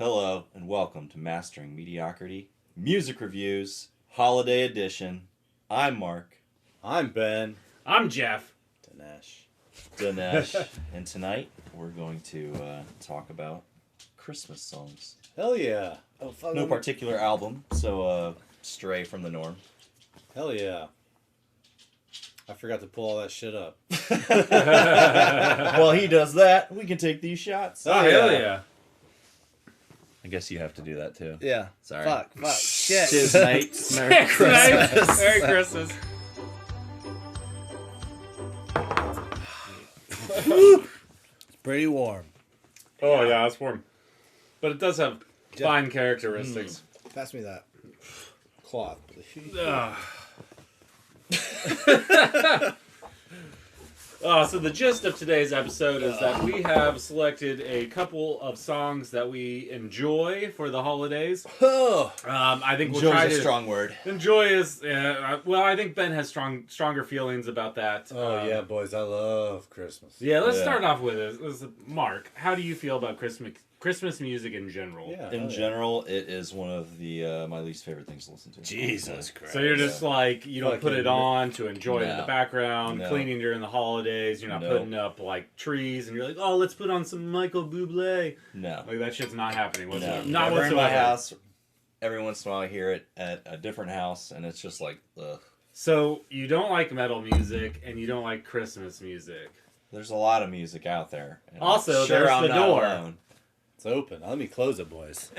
Hello and welcome to Mastering Mediocrity Music Reviews Holiday Edition. I'm Mark. I'm Ben. I'm Jeff. Dinesh. And tonight we're going to talk about Christmas songs. Hell yeah. Oh, fuck. No particular album, so stray from the norm. Hell yeah. I forgot to pull all that shit up. While he does that, we can take these shots. Oh, hell yeah. I guess you have to do that too. Yeah. Sorry. Fuck. Shit. Cheers, mate. Merry Christmas. Merry Christmas. It's pretty warm. Oh, yeah, it's warm. But it does have fine characteristics. Pass me that cloth, please. So the gist of today's episode is that we have selected a couple of songs that we enjoy for the holidays. Oh. I think we'll Enjoy's try a to... strong word. Enjoy is... well, I think Ben has stronger feelings about that. Oh, yeah, boys. I love Christmas. Yeah, let's Yeah. start off with this. Mark, how do you feel about Christmas music in general? Yeah. In general, it is one of the my least favorite things to listen to. Jesus Christ. So you're just like, you don't put it on to enjoy it in the No. background, No. cleaning during the holidays, you're not No. putting up like trees and you're like, oh, let's put on some Michael Bublé. No. Like that shit's not happening No. whatsoever. Not Never whatsoever. in my house. Every once in a while I hear it at a different house and it's just like, ugh. So you don't like metal music and you don't like Christmas music. There's a lot of music out there. And Also, I'm sure there's I'm the not door. alone. It's open. Let me close it, boys.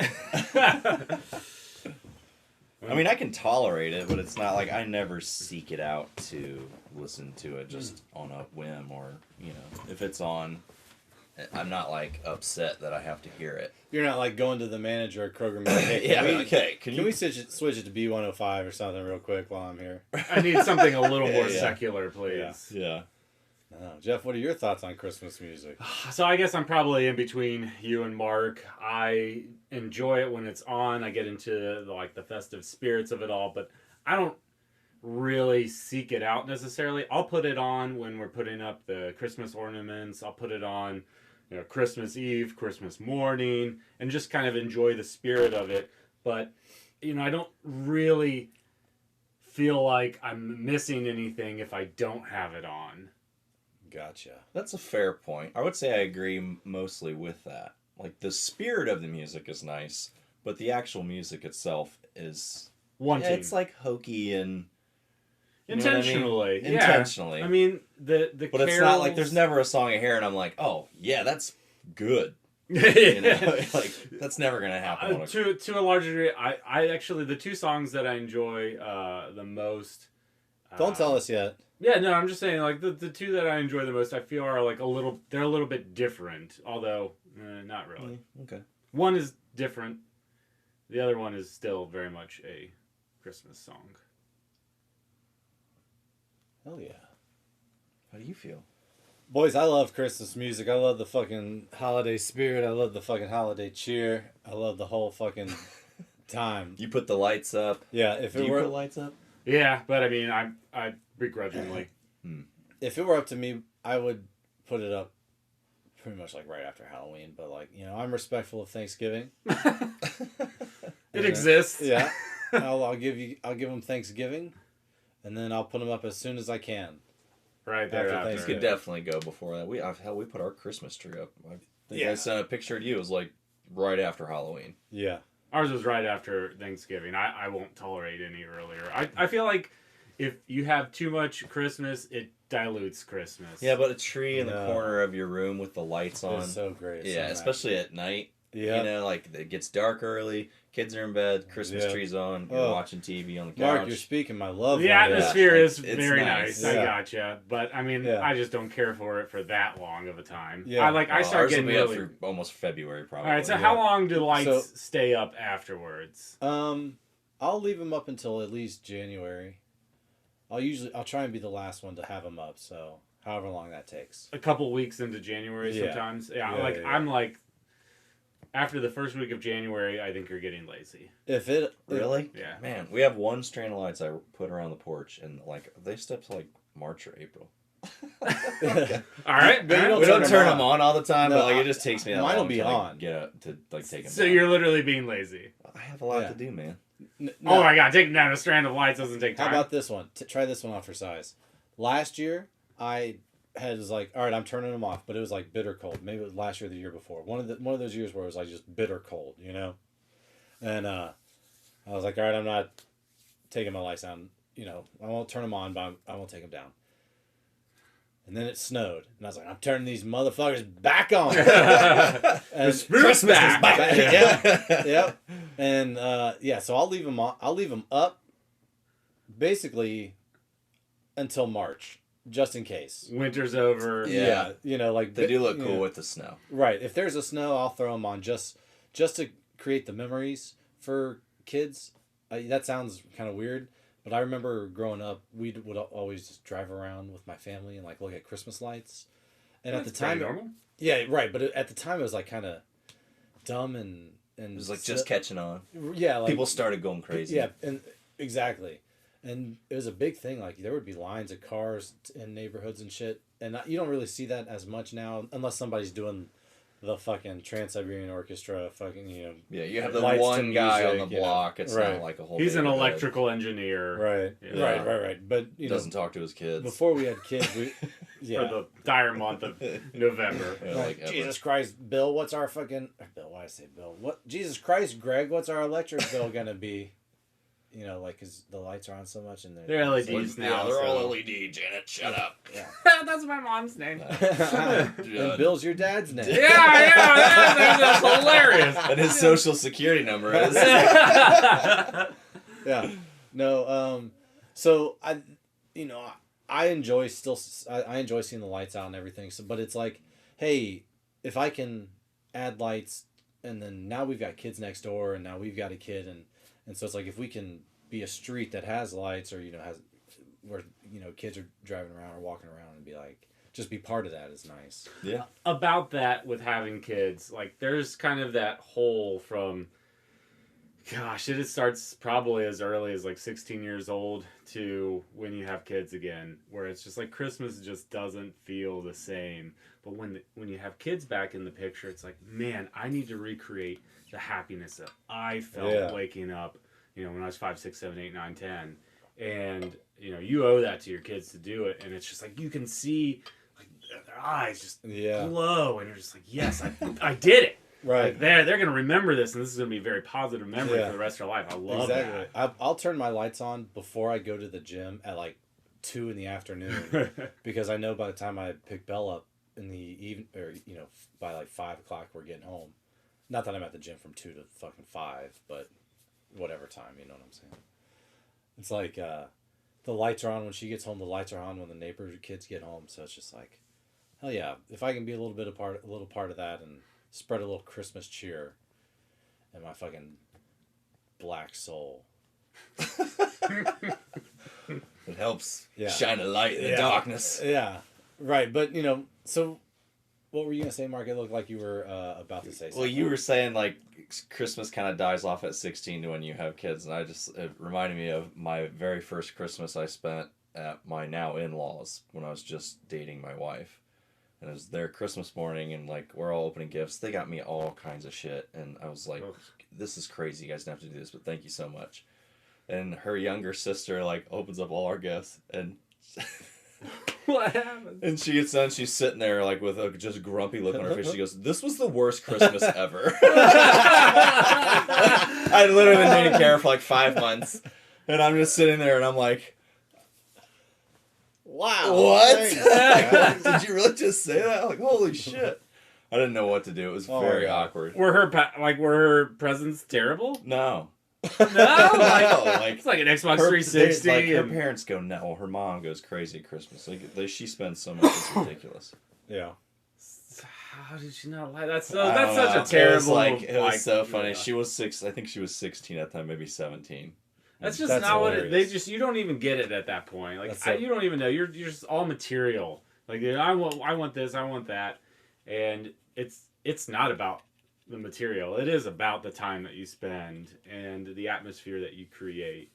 I mean, I can tolerate it, but it's not like I never seek it out to listen to it just on a whim or, if it's on, I'm not like upset that I have to hear it. You're not like going to the manager at Kroger and be like, hey, Yeah, can we, okay. can we switch it to B105 or something real quick while I'm here? I need something a little more Yeah. secular, please. Yeah. Jeff, what are your thoughts on Christmas music? So I guess I'm probably in between you and Mark. I enjoy it when it's on. I get into the festive spirits of it all, but I don't really seek it out necessarily. I'll put it on when we're putting up the Christmas ornaments. I'll put it on, Christmas Eve, Christmas morning, and just kind of enjoy the spirit of it. But, I don't really feel like I'm missing anything if I don't have it on. Gotcha. That's a fair point. I would say I agree mostly with that. Like, the spirit of the music is nice, but the actual music itself is... One Yeah, team. it's like hokey and... Intentionally. I mean? Yeah. Intentionally. I mean, the But it's not like there's never a song I hear and I'm like, oh, yeah, that's good. never. Like, that's never going to happen. on a- To a large degree, I actually, the two songs that I enjoy the most... Don't tell us yet. Yeah, no, I'm just saying, like, the two that I enjoy the most, I feel are, like, they're a little bit different, although, not really. Okay. One is different. The other one is still very much a Christmas song. Hell yeah. How do you feel? Boys, I love Christmas music. I love the fucking holiday spirit. I love the fucking holiday cheer. I love the whole fucking time. You put the lights up. Yeah, if Do it you were put lights up? Yeah, but I mean, I begrudgingly. up to me, I would put it up pretty much like right after Halloween. But like, I'm respectful of Thanksgiving. It exists. Yeah, I'll give them Thanksgiving, and then I'll put them up as soon as I can. Right there After after. You Thanksgiving. could definitely go before that. We put our Christmas tree up. I think I Yeah. sent a picture to you. It was like right after Halloween. Yeah. Ours was right after Thanksgiving. I won't tolerate any earlier. I feel like if you have too much Christmas, it dilutes Christmas. Yeah, but a tree in the No. corner of your room with the lights on. It's so great. Yeah, so especially at night. Yeah. Like it gets dark early, kids are in bed, Christmas Yeah. tree's on, you're Oh. watching TV on the couch. Mark, you're speaking my love The language. atmosphere Yeah. is It's very nice. nice. I Yeah. gotcha. But I mean, Yeah. I just don't care for it for that long of a time. Yeah. I Well, start ours will getting be up really. through almost February probably. All right. So Yeah. how long do lights So- stay up afterwards? I'll leave them up until at least January. I'll try and be the last one to have them up. So however long that takes. A couple weeks into January Yeah. sometimes. Yeah. Yeah, like yeah. I'm like. After the first week of January, I think you're getting lazy. If it Really? Yeah. Man, we have one strand of lights I put around the porch, and like they stay up to like March or April. All right. But you all We right. don't turn them them on all the time, No, but like it just takes me that mine will long be to, like, on. get up to like take them. So down. you're literally being lazy. I have a lot Yeah. to do, man. Oh my god, taking down a strand of lights doesn't take How time. about this one? Try this one on for size. Last year, I was like, all right, I'm turning them off, but it was like bitter cold. Maybe it was last year or the year before. One of those years where it was like just bitter cold, you know? And I was like, all right, I'm not taking my lights down. You know, I won't turn them on, but I won't take them down. And then it snowed, and I was like, I'm turning these motherfuckers back on. And Christmas is back. Yeah. Yep. And yeah, so I'll leave them on. I'll leave them up, basically, until March, just in case. Winter's over. Yeah. You know, like They do look you cool know, with the snow. right. If there's a snow, I'll throw them on just to create the memories for kids. That sounds kind of weird, but I remember growing up, we would always just drive around with my family and like look at Christmas lights. And at That's the time, pretty normal. yeah, right. But at the time, it was like kind of dumb and It was like just catching on. yeah, like People started going crazy. yeah, and exactly. And it was a big thing. Like there would be lines of cars in neighborhoods and shit, and you don't really see that as much now, unless somebody's doing the fucking Trans-Siberian Orchestra, fucking Yeah, you have the lights to one guy on music, the you know. block. It's Right. not like a whole. He's an neighborhood. electrical engineer. right, Yeah. right. But you know, Doesn't talk to his kids. before we had kids, we For yeah. the dire month of November. Yeah, Like, ever. Jesus Christ, Bill, what's our fucking Bill? Why did I say Bill? What Jesus Christ, Greg? What's our electric bill gonna be? You know, like, cause the lights are on so much, and They're LEDs Well, now. they're all so- LED. Janet, shut up. Yeah. That's my mom's name. And Bill's your dad's name. That's hilarious. And his social security number is. Yeah. No. So you know, I enjoy I enjoy seeing the lights out and everything. So, but it's like, hey, if I can add lights, and then now we've got kids next door, and now we've got a kid, and so it's like if we can be a street that has lights, or you know has where you know kids are driving around or walking around and be like, just be part of that is nice. Yeah. About that with having kids, like there's kind of that hole from, gosh, it starts probably as early as like 16 years old to when you have kids again, where it's just like Christmas just doesn't feel the same. But when you have kids back in the picture, it's like, man, I need to recreate the happiness that I felt waking up, you know, when I was 5, 6, 7, 8, 9, 10. And, you know, you owe that to your kids to do it. And it's just like, you can see like their eyes just glow. And you're just like, yes, I did it. Right. Like they're going to remember this. And this is going to be a very positive memory for the rest of their life. I love Exactly. I'll turn my lights on before I go to the gym at like 2 in the afternoon that. because I know by the time I pick Belle up in the evening, or you know, by like 5 o'clock we're getting home. Not that I'm at the gym from 2 to fucking 5, but whatever time, you know what I'm saying. It's like the lights are on when she gets home. The lights are on when the neighbor kids get home. So it's just like, hell yeah! If I can be a little part of that and spread a little Christmas cheer in my fucking black soul. It helps Yeah. shine a light in the Yeah. darkness. Yeah, right. But you know, so what were you gonna say, Mark? It looked like you were about to say something. Well, you were saying like Christmas kind of dies off at 16 to when you have kids, and it reminded me of my very first Christmas I spent at my now in-laws when I was just dating my wife. And it was their Christmas morning, and like we're all opening gifts. They got me all kinds of shit, and I was like, "This is crazy. You guys don't have to do this, but thank you so much." And her younger sister like opens up all our gifts, and What happened? and she gets done. She's sitting there like with a just grumpy look on her face. She goes, "This was the worst Christmas ever." I literally been dating Kara for like 5 months, and I'm just sitting there, and I'm like, wow. "What? Thanks. Did you really just say that?" Like, holy shit! I didn't know what to do. It was very yeah. awkward. Were her presents terrible? No, No, like it's like an Xbox her, 360. like, her and- parents go no. Well, her mom goes crazy at Christmas. Like she spends so much, it's ridiculous. Yeah. How did she not like that's I that's don't such know. a terrible It was so funny. yeah. She was 6. I think she was 16 at the time, maybe 17. That's just That's not what hilarious. you don't even get it at that point. Like That's so- you don't even know. You're just all material. Like I want this, I want that, and it's not about the material. It is about the time that you spend and the atmosphere that you create.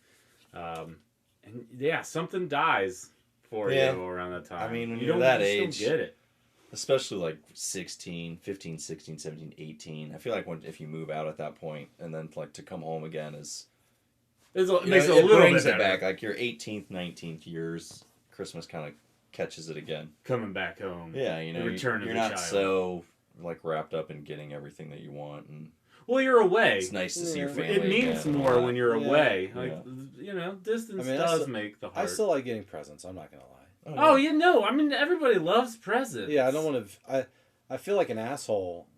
And yeah, something dies for Yeah. you around that time. I mean, when you you're don't, that you just age- don't get it. Especially like 16, 15, 16, 17, 18. I feel like if you move out at that point and then like to come home again is It you makes know, it a little brings bit it better. back. Like your 18th, 19th years, Christmas kind of catches it again. Coming back home. Yeah, you know, The return of you're the not child. so like wrapped up in getting everything that you want, and Well, you're away. it's nice to see your Yeah. family. It means again and all more that. when you're Yeah. away. Like, Yeah. you know, distance I mean, does make the I heart. still like getting presents. I'm not gonna lie. Oh, you know, I mean, everybody loves presents. Yeah, I don't want to. I feel like an asshole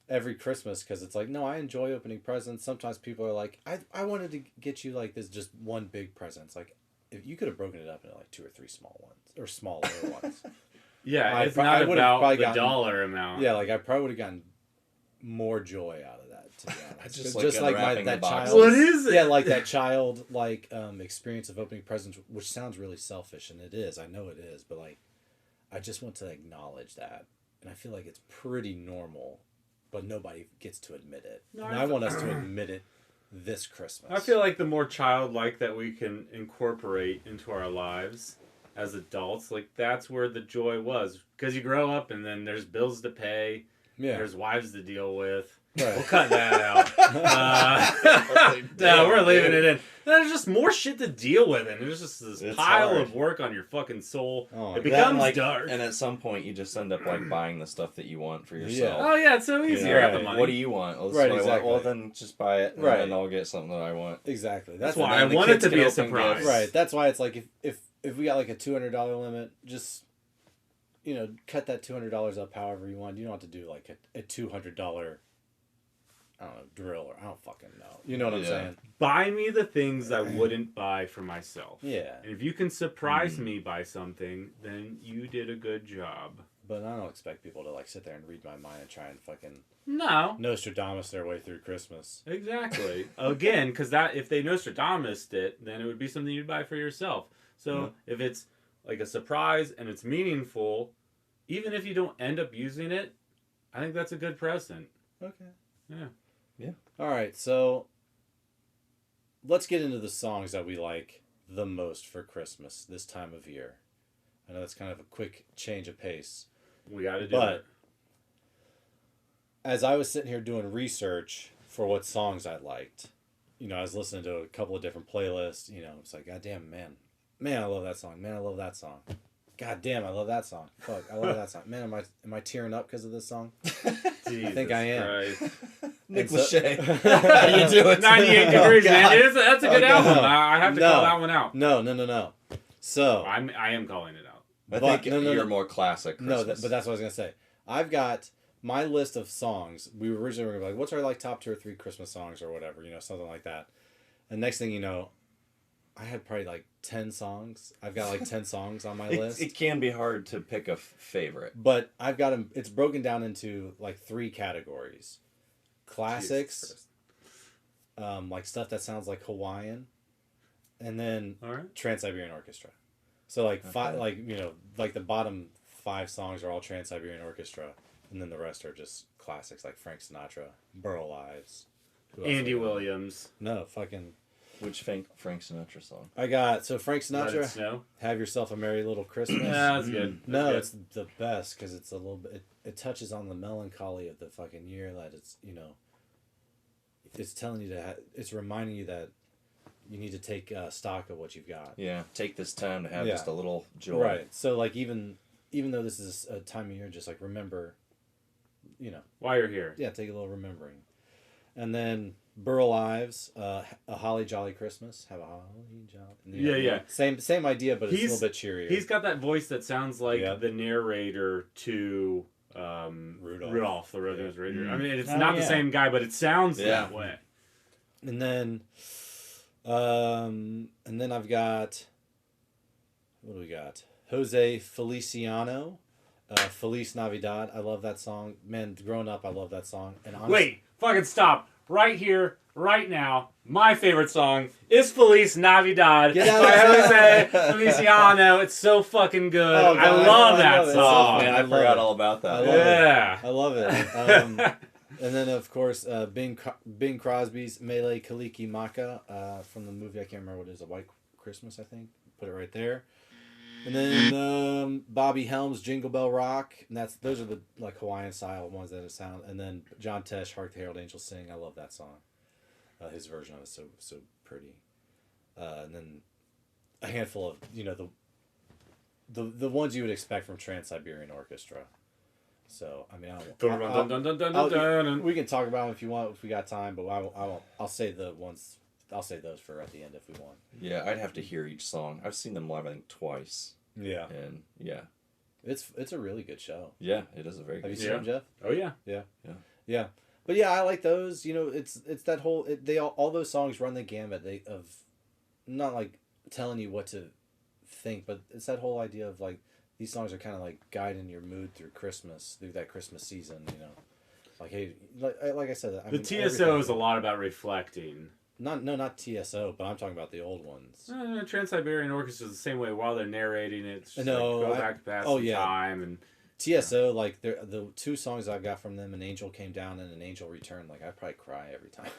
every Christmas because it's like, no, I enjoy opening presents. Sometimes people are like, I wanted to get you like this just one big present. It's like, if you could have broken it up into like 2 or 3 small ones or smaller ones. Yeah, I it's pro- not I would've about probably the gotten- dollar amount. Yeah, like I probably would have gotten more joy out of that. To be honest, Just like unwrapping the that boxes. child. What is it? Yeah, like that child experience of opening presents, which sounds really selfish, and it is. I know it is, but like, I just want to acknowledge that, and I feel like it's pretty normal, but nobody gets to admit it. No, and I- I want us to admit it this Christmas. I feel like the more childlike that we can incorporate into our lives as adults, like that's where the joy was. Because you grow up and then there's bills to pay, yeah, there's wives to deal with. right. We'll cut that out. No, we're leaving it in. There's just more shit to deal with, and there's just this It's pile hard. of work on your fucking soul. Oh, it that, becomes like, dark. and at some point you just end up like buying the stuff that you want for Yeah. yourself. Oh yeah, it's so You easy. know, I got the right. money. What do you want? Well, this Right, is what I want. exactly. Well, then just buy it, and Right. then I'll get something that I want. Exactly. That's That's why And I then the want it kids to can be a open surprise. gifts. right. That's why it's like if we got like a $200 limit, just cut that $200 up however you want. You don't have to do like a $200. I don't know, drill or I don't fucking know. You know what I'm Yeah. saying? Buy me the things I wouldn't buy for myself. Yeah. And if you can surprise me by something, then you did a good job. But I don't expect people to like sit there and read my mind and try and fucking No. Nostradamus their way through Christmas. Exactly. Again, because that if they Nostradamus it, then it would be something you'd buy for yourself. So if it's like a surprise and it's meaningful, even if you don't end up using it, I think that's a good present. Okay. Yeah. All right, so let's get into the songs that we like the most for Christmas this time of year. I know that's kind of a quick change of pace. We got to do But it. as I was sitting here doing research for what songs I liked, I was listening to a couple of different playlists. It's like, God damn, man, I love that song. Man, I love that song. God damn, I love that song. Fuck, I love that song. Man, am I tearing up because of this song? Jesus think I am. Christ. Nick And so- Lachey, how you doing? 98 Oh, degrees, God. man. That's a good Oh, album. God. I have to No. call that one out. No. So I am calling it out. I But- think no, you're no. more classic. no, Christmas. but that's what I was gonna say. I've got my list of songs. We were originally gonna be like, what's our like top 2 or 3 Christmas songs or whatever, something like that. And next thing you know, I had probably like 10 songs. I've got like 10 songs on my list. It can be hard to pick a favorite. But I've got them. It's broken down into like 3 categories: classics, like stuff that sounds like Hawaiian, and then All right. Trans-Siberian Orchestra. So like five, Okay. like the bottom 5 songs are all Trans-Siberian Orchestra, and then the rest are just classics like Frank Sinatra, Burl Ives, who else Andy we got? Williams. No, fucking. Which Frank Sinatra song? I got Frank Let It Sinatra. Snow. Have Yourself a Merry Little Christmas. Yeah, that's good. No, That's it's the best because it's a little bit. It touches on the melancholy of the fucking year. That it's it's telling you that it's reminding you that you need to take stock of what you've got. Yeah, take this time to have Yeah. just a little joy. Right. So like even though this is a time of year, just like remember, why you're here. yeah, take a little remembering, and then Burl Ives, A Holly Jolly Christmas. Have a holly jolly. Yeah. Same idea, but it's a He's- little bit cheerier. He's got that voice that sounds like Yeah. the narrator to Rudolph. the Red-Nosed Reindeer. Mm. I mean, it's Oh, not the yeah. same guy, but it sounds Yeah. that way. And then I've got, what do we got? Jose Feliciano, Feliz Navidad. I love that song. Man, growing up, I love that song. And honestly, Wait, fucking stop. Right here, right now, my favorite song is Feliz Navidad Get out by of Jose Feliciano. It's so fucking good. Oh, I God, love I that love it. song. Man, I I love forgot it. all about I that. love it. Yeah. I love it. And then, of course, Bing Crosby's Mele Kaliki Maka from the movie, I can't remember what it is, A White Christmas, I think. Put it right there. And then Bobby Helms, Jingle Bell Rock, and those are the like Hawaiian style ones that sound. And then John Tesh, Hark the Herald Angels Sing. I love that song. His version of it is so pretty. And then a handful of the ones you would expect from Trans-Siberian Orchestra. So I mean, we can talk about them if you want, if we got time, but I won't. I'll say the ones. I'll say those for at the end if we want. Yeah, I'd have to hear each song. I've seen them live, I think, twice. Yeah. And yeah. It's a really good show. Yeah, it is a very Have good you seen them, Jeff? Oh yeah. Yeah. But yeah, I like those. It's that whole they all those songs run the gamut of not like telling you what to think, but it's that whole idea of like these songs are kind of like guiding your mood through Christmas, through that Christmas season, Like hey, like I said, the TSO is a lot about reflecting. Not TSO, but I'm talking about the old ones. Trans-Siberian Orchestra is the same way. While they're narrating it, it's just No, go back past some time. And TSO, like the two songs I got from them, An Angel Came Down and An Angel Returned, like I probably cry every time.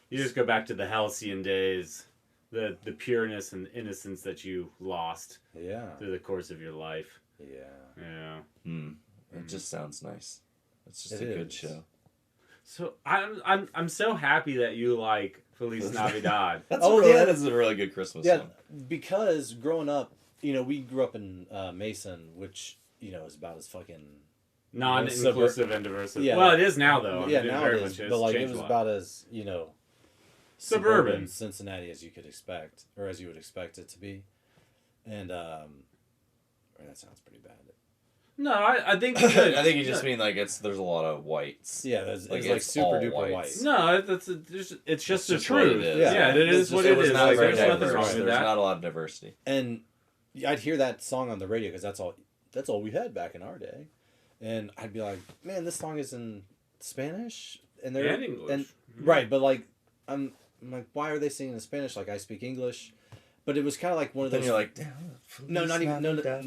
You just go back to the halcyon days, the pureness and innocence that you lost through the course of your life. Yeah. It just sounds nice. It's just a good show. So I'm so happy that you like Feliz Navidad. That is a really good Christmas song. Because growing up, we grew up in Mason, which is about as fucking non-inclusive and diverse. Yeah. Well, it is now though. Yeah, now it is. But like it was about as suburban Cincinnati as you could expect, or as you would expect it to be, and that sounds pretty bad. No, I think you could. I think you just mean like there's a lot of whites. Yeah, it's like super duper white. No, it's just the truth. It is. Yeah, it is what it is. Not very there's nothing diverse. wrong with There's that. not a lot of diversity. And I'd hear that song on the radio because that's all we had back in our day, and I'd be like, man, this song is in Spanish and they're English. Right, but like I'm like, why are they singing in Spanish? Like I speak English. But it was kind of like one of those. Then you're like, no, not even no. Yeah,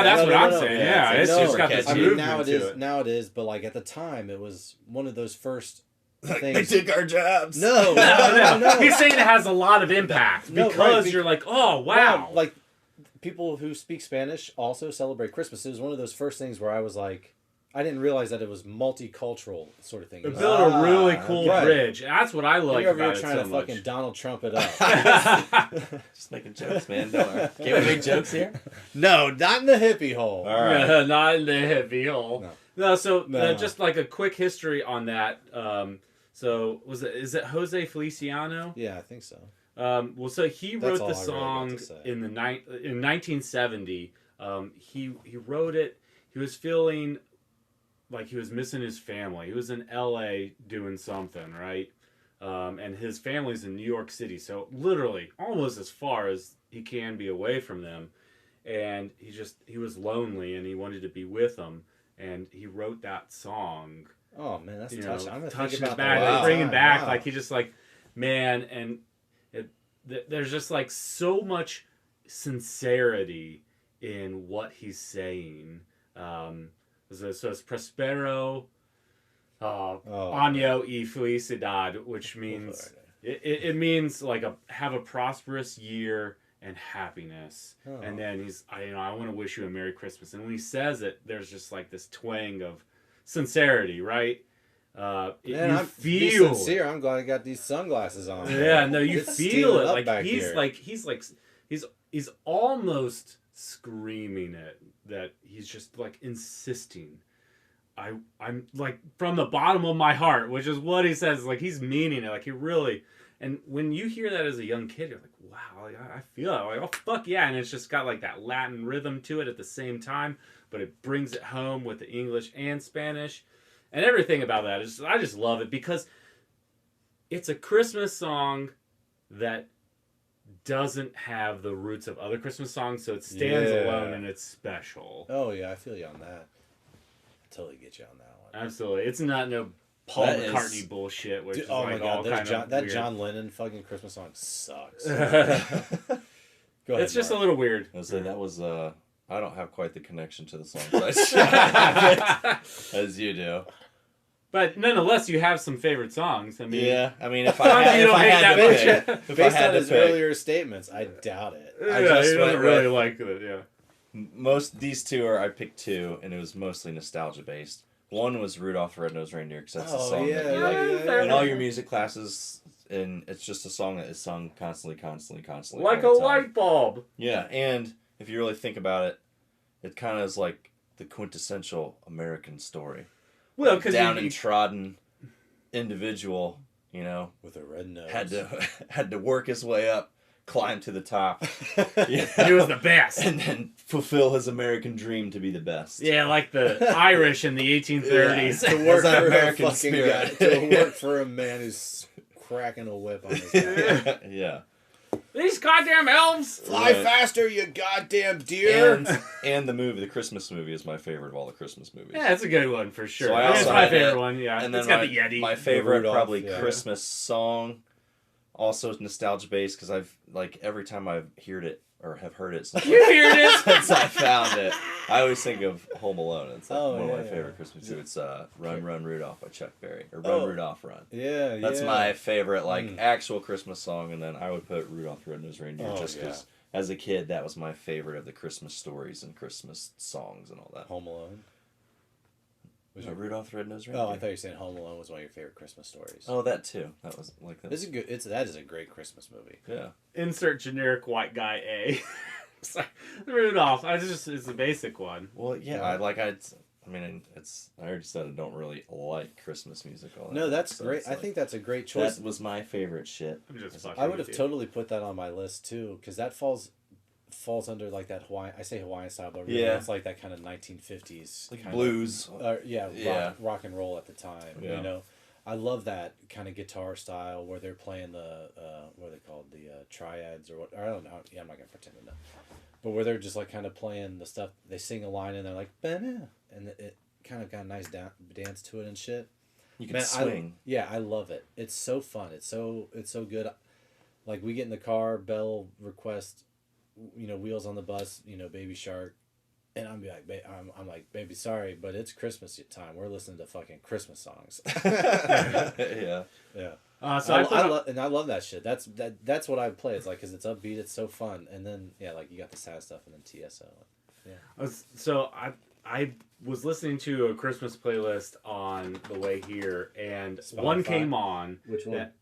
that's what I'm saying. Yeah, it's just got this movement to it. Now it is, but like at the time, it was one of those first things. They took our jobs. No. He's saying it has a lot of impact because you're like, oh wow. Like people who speak Spanish also celebrate Christmas. It was one of those first things where I was like, I didn't realize that it was multicultural sort of thing. They built a really cool bridge. That's what I like about it so much. You're trying to fucking Donald Trump it up. Just making jokes, man. Don't worry. Can't we make jokes here? No, not in the hippie hole. All right. Not in the hippie hole. No, just like a quick history on that. So is it Jose Feliciano? Yeah, I think so. Well, so he wrote the song in 1970. He wrote it. He was feeling like he was missing his family. He was in LA doing something, right? And his family's in New York City, so literally almost as far as he can be away from them. And he was lonely and he wanted to be with them. And he wrote that song. Oh man, that's touching. I'm gonna touching think his about back, that. like, bringing back, like he just like, man, and there's just like so much sincerity in what he's saying. So it's Prospero Año y Felicidad, which means it means like have a prosperous year and happiness. And then I want to wish you a Merry Christmas. And when he says it, there's just like this twang of sincerity, right? I'm feel sincere. I'm glad I got these sunglasses on. Yeah, no, you feel it. Like he's almost screaming it, that he's just like insisting. I'm like from the bottom of my heart, which is what he says. Like he's meaning it. Like he really. And when you hear that as a young kid, you're like, wow, like, I feel it. Like, oh fuck yeah! And it's just got like that Latin rhythm to it at the same time, but it brings it home with the English and Spanish, and everything about that is. I just love it because it's a Christmas song that doesn't have the roots of other Christmas songs, so it stands alone and it's special. Oh yeah, I feel you on that. I totally get you on that one. Absolutely, it's not no Paul McCartney bullshit. Which is like all kind of that weird. John Lennon fucking Christmas song sucks. Go ahead, it's just Mark. a little weird. I was saying that was I don't have quite the connection to the song as you do. But nonetheless, you have some favorite songs. I mean, Yeah, I mean, if Some I had, you if don't I hate had that to much. pick, if I Based had on to his pick, earlier statements, I doubt it. I yeah, just he went doesn't really with- like it. Yeah. these two are I picked two, and it was mostly nostalgia based. One was Rudolph the Red-Nosed Reindeer because that's a Oh, song yeah, that you yeah, like yeah, in yeah. all your music classes, and it's just a song that is sung constantly, Like a all the time. light bulb. Yeah, and if you really think about it, it kind of is like the quintessential American story. Well, because Down and trodden individual, you know, With a red nose. had to work his way up, climb to the top, he was the best. and then fulfill his American dream to be the best. Yeah, like the Irish in the 1830s. To work That's that for American a fucking spirit. guy, to work for a man who's cracking a whip on his back. Yeah. These goddamn elves. Fly Right. faster, you goddamn deer! And the movie, the Christmas movie, is my favorite of all the Christmas movies. Yeah, it's a good one for sure. So I It's also my had favorite it, one. Yeah, And then it's got the Yeti. my favorite Rudolph, probably yeah. Christmas song, also nostalgia based because I've like every time I've heard it or have heard it since, You hear this? since I found it, I always think of Home Alone. It's like Oh, one of my yeah. favorite Christmas movies. It's Run Run Rudolph by Chuck Berry or Run Oh. Rudolph Run. Yeah, That's yeah. my favorite like Mm. actual Christmas song, and then I would put Rudolph the Red-Nosed Reindeer Oh, just yeah. because as a kid that was my favorite of the Christmas stories and Christmas songs and all that. Home Alone. Was No, your- Rudolph the Red-Nosed Reindeer. Oh, I thought you were saying Home Alone was one of your favorite Christmas stories. Oh, that too. That was like that. It's a good. That is a great Christmas movie. Yeah. Insert generic white guy A. Sorry. Rudolph. It's the basic one. Well, yeah. Yeah. I mean, it's. I already said I don't really like Christmas music. All that No, much, that's so great. it's I like- think that's a great choice. that was my favorite shit. I'm just As a fucking I would with have you. totally put that on my list too, because that falls under like that Hawaiian. I say Hawaiian style, but really Yeah. it's like that kind of 1950s Like kind blues. Yeah, Yeah. rock and roll at the time. Yeah. You know, I love that kind of guitar style where they're playing the what are they called, the triads or what? I don't know. Yeah, I'm not gonna pretend to know. But where they're just like kind of playing the stuff, they sing a line and they're like, "Ba-na," and it kind of got a nice dance to it and shit. You can Man, swing. I love it. It's so fun. It's so good. Like we get in the car, Belle requests, Wheels on the Bus, Baby Shark, and I'm like, I'm like, baby, sorry, but it's Christmas time. We're listening to fucking Christmas songs. Yeah. Yeah. So I love that shit. That's what I play. It's like because it's upbeat, it's so fun, and then like you got the sad stuff, and then TSO. I was listening to a Christmas playlist on the way here, and Spotify? one came on Which that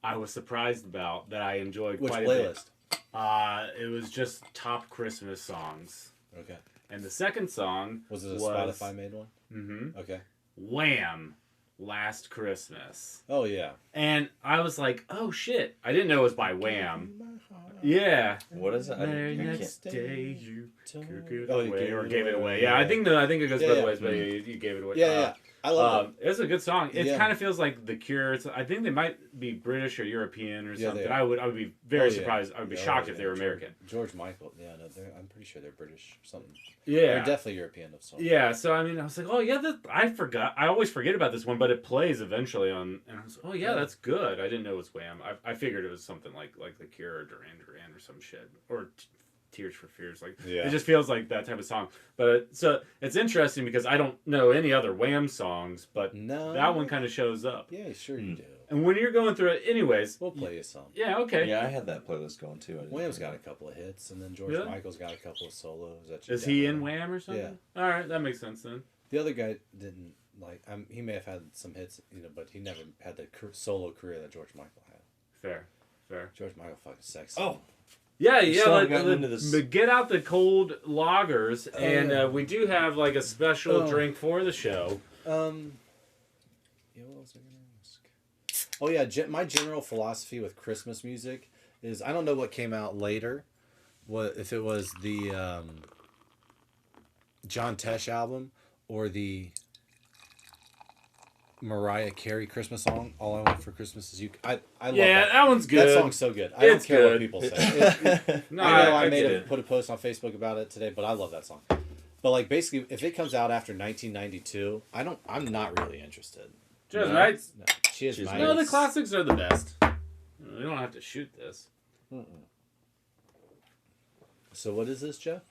I was surprised about that I enjoyed Which quite a playlist? bit. It was just top Christmas songs, Okay. and the second song Was it a Spotify made one? Mm-hmm. Okay. Wham! Last Christmas. Oh yeah. And I was like, oh shit. I didn't know it was by Wham. Yeah. What is it? Very I next can't. day you took it Oh, you away gave or it gave it away. away. Yeah, I think it goes Yeah, both yeah. ways, but you gave it away. Yeah. I love it. It was a good song. It Yeah. kind of feels like The Cure. I think they might be British or European or Yeah, something. they are. I would be very Oh, yeah. surprised. I would be Yeah, shocked yeah, if they were American. George Michael. Yeah, no, I'm pretty sure they're British or something. Yeah. They're definitely European of some. Yeah, so I mean, I was like, oh yeah, I forgot. I always forget about this one, but it plays eventually on, and I was, oh yeah, Yeah. that's good. I didn't know it was Wham. I figured it was something like The Cure or Duran Duran or some shit or Tears for Fears. Like Yeah. it just feels like that type of song. But so it's interesting because I don't know any other Wham songs, but No. that one kind of shows up. Yeah, sure you do. And when you're going through it, anyways, We'll play you some. yeah, okay. Yeah, I had that playlist going too. I didn't Wham's forget. got a couple of hits, and then George Really? Michael's got a couple of solos. That you Is he in definitely- Wham or something? All right, that makes sense then. The other guy didn't like. He may have had some hits, but he never had the solo career that George Michael had. Fair. George Michael fucking sexy. Oh, Yeah, We yeah. still haven't gotten into this. But get out the cold lagers, and yeah. we do have like a special Oh. drink for the show. Yeah, what was I gonna ask? Oh yeah, my general philosophy with Christmas music is I don't know what came out later, what if it was the John Tesh album or the Mariah Carey Christmas song. All I Want for Christmas Is You. I love Yeah, that. that one's good. That song's so good. I It's don't care what good. people say. No, I know I get made it. put a post on Facebook about it today, but I love that song. But like basically, if it comes out after 1992, I'm not really interested. Just No. right. No, she is She's nice. No, the classics are the best. We don't have to shoot this. So what is this, Jeff?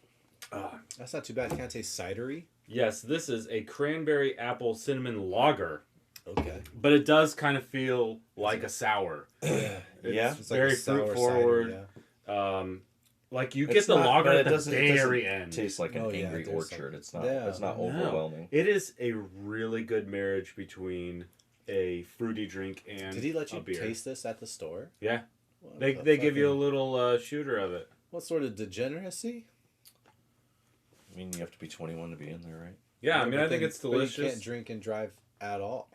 That's not too bad. Can I taste cidery? Yes, this is a cranberry apple cinnamon lager. Okay. but it does kind of feel like a sour. Yeah. It's It's very a sour fruit forward. cider, yeah. Like you It's get the not- lager but at it the doesn't- it very doesn't end. Tastes like an Oh, yeah, angry there's some- orchard. It's not. yeah, It's not No. overwhelming. It is a really good marriage between a fruity drink and Did he let a you beer. taste this at the store? Yeah. What They the give you a fucking- little shooter of it. What sort of degeneracy? I mean, you have to be 21 to be in there, right? Yeah, I mean, but I think then- it's but delicious. you can't drink and drive at all.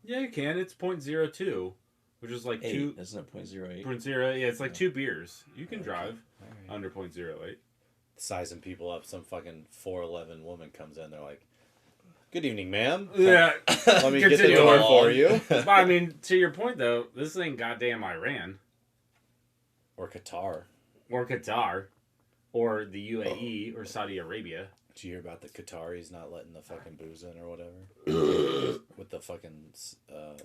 Yeah, you can. It's 0.02, which is like 2. Isn't it 0.08? 0.0, yeah, it's like 2 beers. You can Okay. drive Alright. under 0.08. Sizing people up. Some fucking 4'11" woman comes in. They're like, "Good evening, ma'am. Yeah. Let me get the Continue door on. for you." But I mean, to your point though, this ain't goddamn Iran Or Qatar. or Qatar or the UAE or Saudi Arabia. Did you hear about the Qataris not letting the fucking booze in or whatever? With the fucking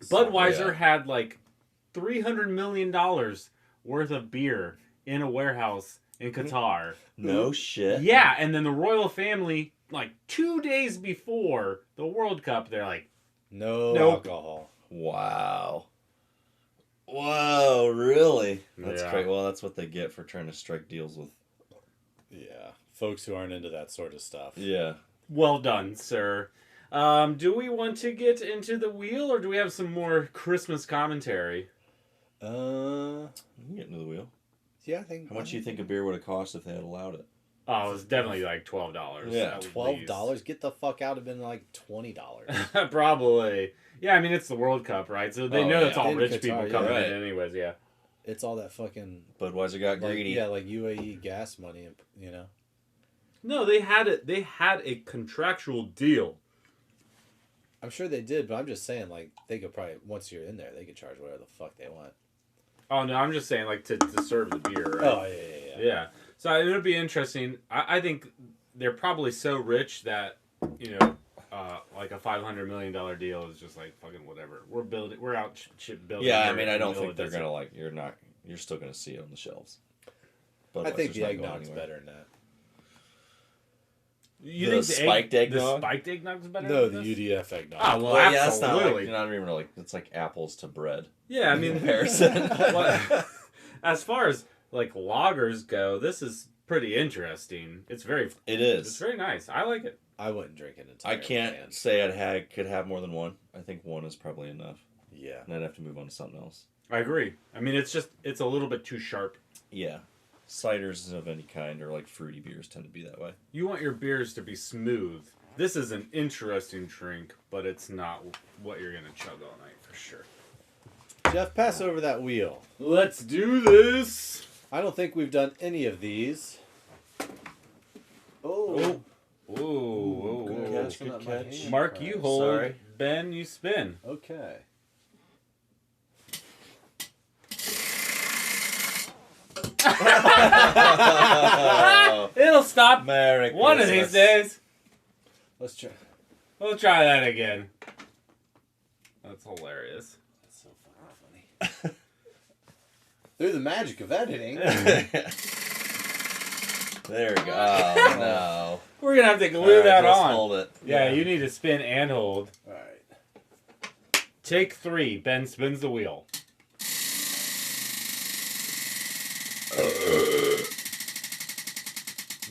Budweiser Yeah. had like $300 million worth of beer in a warehouse in Qatar. No shit. Yeah, and then the royal family, like 2 days before the World Cup, they're like, no Nope. alcohol. Wow. Whoa, really? That's Yeah. great. Well, that's what they get for trying to strike deals with. Yeah, folks who aren't into that sort of stuff. Yeah. well done, sir. Do we want to get into the wheel, or do we have some more Christmas commentary? Uh, You can get into the wheel. yeah, I think. How much do you think a beer would have cost if they had allowed it? Oh, it was definitely like $12. Yeah. at $12? Get the fuck out! Have been like $20. least. Probably. Yeah, I mean, it's the World Cup, right? So they Oh, know yeah. it's all In rich Qatar, people yeah. coming Right. in anyways, yeah. It's all that fucking Budweiser got like, greedy. yeah, like UAE gas money, you know. No, they had it. They had a contractual deal. I'm sure they did, but I'm just saying, like, they could probably once you're in there, they could charge whatever the fuck they want. Oh no, I'm just saying like to serve the beer, right? Oh yeah. Yeah. So it would be interesting. I think they're probably so rich that, you know, like a $500 million deal is just like fucking whatever. We're out building. Yeah, I here mean, in I the don't middle think of they're desert. gonna like. You're still gonna see it on the shelves. I think Budweiser's the not going eggnog's anywhere. better than that. You The think spiked the eggnog? spiked eggnog's better? No, than the this? UDF eggnog. Oh well, Well, yeah, that's not absolutely. like, not even like it's like apples to bread. Yeah, I mean, Comparison. well, as far as like lagers go, this is pretty interesting. It's It it's is. very nice. I like it. I wouldn't drink an entire I can't can. say could have more than one. I think one is probably enough, Yeah. and I'd have to move on to something else. I agree. I mean, it's a little bit too sharp. Yeah, ciders of any kind or like fruity beers tend to be that way. You want your beers to be smooth. This is an interesting drink, but it's not what you're gonna chug all night for sure. Jeff, pass over that wheel. Let's do this. I don't think we've done any of these. Oh. Whoa, good whoa, catch, whoa. good catch. Mark, you hold. Sorry. Ben, you spin. Okay. It'll stop Merry one of these Christmas. days. Let's try. We'll try that again. That's hilarious. That's so fucking funny. Through the magic of editing. There we go. Oh, no. We're gonna have to glue Alright, that just on. Hold it. Yeah, you need to spin and hold. Alright. Take 3. Ben spins the wheel.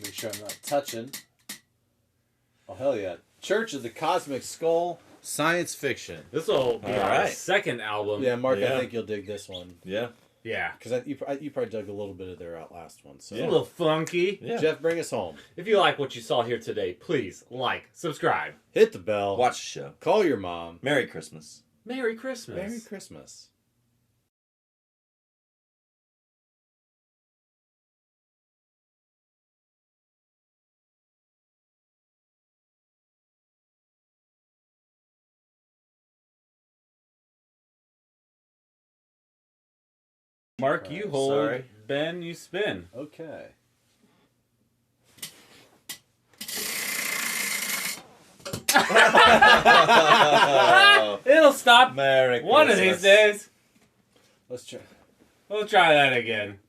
Make sure I'm not touching. Oh, hell yeah. Church of the Cosmic Skull. Science fiction. This will be All our right. second album. Yeah, Mark, Yeah. I think you'll dig this one. Yeah. Yeah. Because you probably dug a little bit of their last one. So. It's a little funky. Yeah. Jeff, bring us home. If you like what you saw here today, please like, subscribe. Hit the bell. Watch the show. Call your mom. Merry Christmas. Merry Christmas. Merry Christmas. Mark, you Alright, hold. sorry. Ben, you spin. Okay. It'll stop Merry one of Christmas. these days. Let's try. We'll try that again.